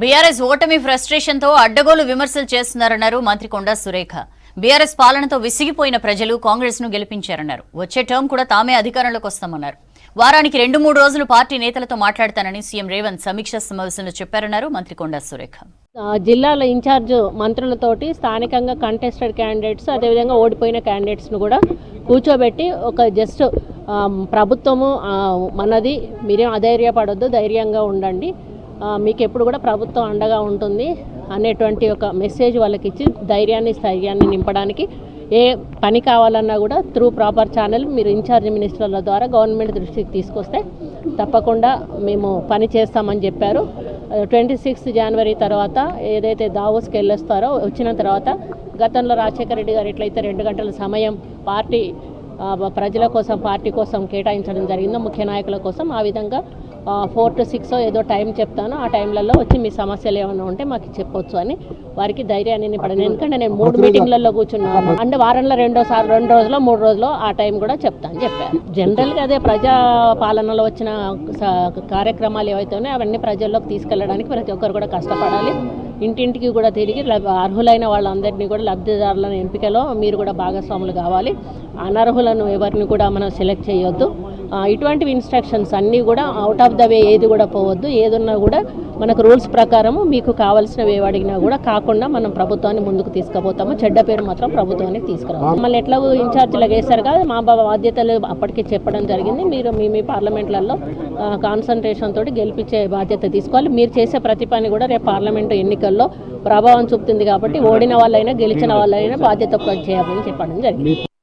BRS ఓటమి frustration తో అడ్డగోలు విమర్శలు చేస్తున్నారన్నారు మంత్రి కొండా సురేఖ. బీఆర్ఎస్ పాలనతో విసిగిపోయిన ప్రజలు కాంగ్రెస్ ను గెలిపించారన్నారు. వచ్చే టర్మ్ కూడా తామే అధికారంలోకి వస్తామన్నారు. వారానికి 2-3 రోజులు పార్టీ నేతలతో మాట్లాడతానని సీఎం రేవంత్ సమీక్షా సమావేశంలో చెప్పారన్నారు మంత్రి కొండా సురేఖ. జిల్లాల ఇన్ఛార్జ్ మంత్రులతోటి స్థానికంగా కంటెస్టెడ్ క్యాండిడేట్స్ అదేవిధంగా ఓడిపోయిన క్యాండిడేట్స్ను కూడా కూర్చోబెట్టి ఒక జస్ట్ ప్రభుత్వము మనది, మీరేం అధైర్యపడొద్దు, ధైర్యంగా ఉండండి, మీకు ఎప్పుడు కూడా ప్రభుత్వం అండగా ఉంటుంది అనేటువంటి ఒక మెసేజ్ వాళ్ళకి ఇచ్చి స్థైర్యాన్ని నింపడానికి ఏ పని కావాలన్నా కూడా త్రూ ప్రాపర్ ఛానల్ మీరు ఇన్ఛార్జ్ మినిస్టర్ల ద్వారా గవర్నమెంట్ దృష్టికి తీసుకొస్తే తప్పకుండా మేము పని చేస్తామని చెప్పారు. 26 జనవరి తర్వాత ఏదైతే దావోస్కి వెళ్ళొస్తారో వచ్చిన తర్వాత గతంలో రాజశేఖర రెడ్డి గారు ఎట్లయితే 2 గంటల సమయం పార్టీ ప్రజల కోసం పార్టీ కోసం కేటాయించడం జరిగిందో ముఖ్య నాయకుల కోసం, ఆ విధంగా 4 to 6 ఏదో టైం చెప్తాను, ఆ టైంలలో వచ్చి మీ సమస్యలు ఏమైనా ఉంటే మాకు చెప్పొచ్చు అని వారికి ధైర్యాన్ని నింపడం. ఎందుకంటే నేను 3 మీటింగ్లలో కూర్చున్నాను అంటే వారంలో 2 రోజులో 3 రోజులో ఆ టైం కూడా చెప్తాను చెప్పారు. జనరల్గా అదే ప్రజా పాలనలో వచ్చిన కార్యక్రమాలు ఏవైతే ఉన్నాయో అవన్నీ ప్రజల్లోకి తీసుకెళ్ళడానికి ప్రతి ఒక్కరు కూడా కష్టపడాలి. ఇంటింటికి కూడా తిరిగి అర్హులైన వాళ్ళందరినీ కూడా లబ్ధిదారుల ఎంపికలో మీరు కూడా భాగస్వాములు కావాలి. అనర్హులను ఎవరిని కూడా మనం సెలెక్ట్ చేయొద్దు. ఇటువంటివి ఇన్స్ట్రక్షన్స్ అన్నీ కూడా అవుట్ ఆఫ్ ద వే ఏది కూడా పోవద్దు. ఏదున్నా కూడా మనకు రూల్స్ ప్రకారము మీకు కావాల్సినవి ఏవి అడిగినా కూడా కాకుండా మనం ప్రభుత్వాన్ని ముందుకు తీసుకుపోతాము. చెడ్డ పేరు మాత్రం ప్రభుత్వానికి తీసుకురావాలి. మమ్మల్ని ఎట్లా ఇన్ఛార్జీలకు వేశారు కదా, మా బాధ్యతలు అప్పటికే చెప్పడం జరిగింది. మీరు మీ పార్లమెంట్లలో కాన్సన్ట్రేషన్ తోటి గెలిపించే బాధ్యత తీసుకోవాలి. మీరు చేసే ప్రతి పని కూడా రేపు పార్లమెంటు ఎన్నికల్లో ప్రభావం చూపుతుంది కాబట్టి ఓడిన వాళ్ళైనా గెలిచిన వాళ్ళైనా బాధ్యత చేయాలని చెప్పడం జరిగింది.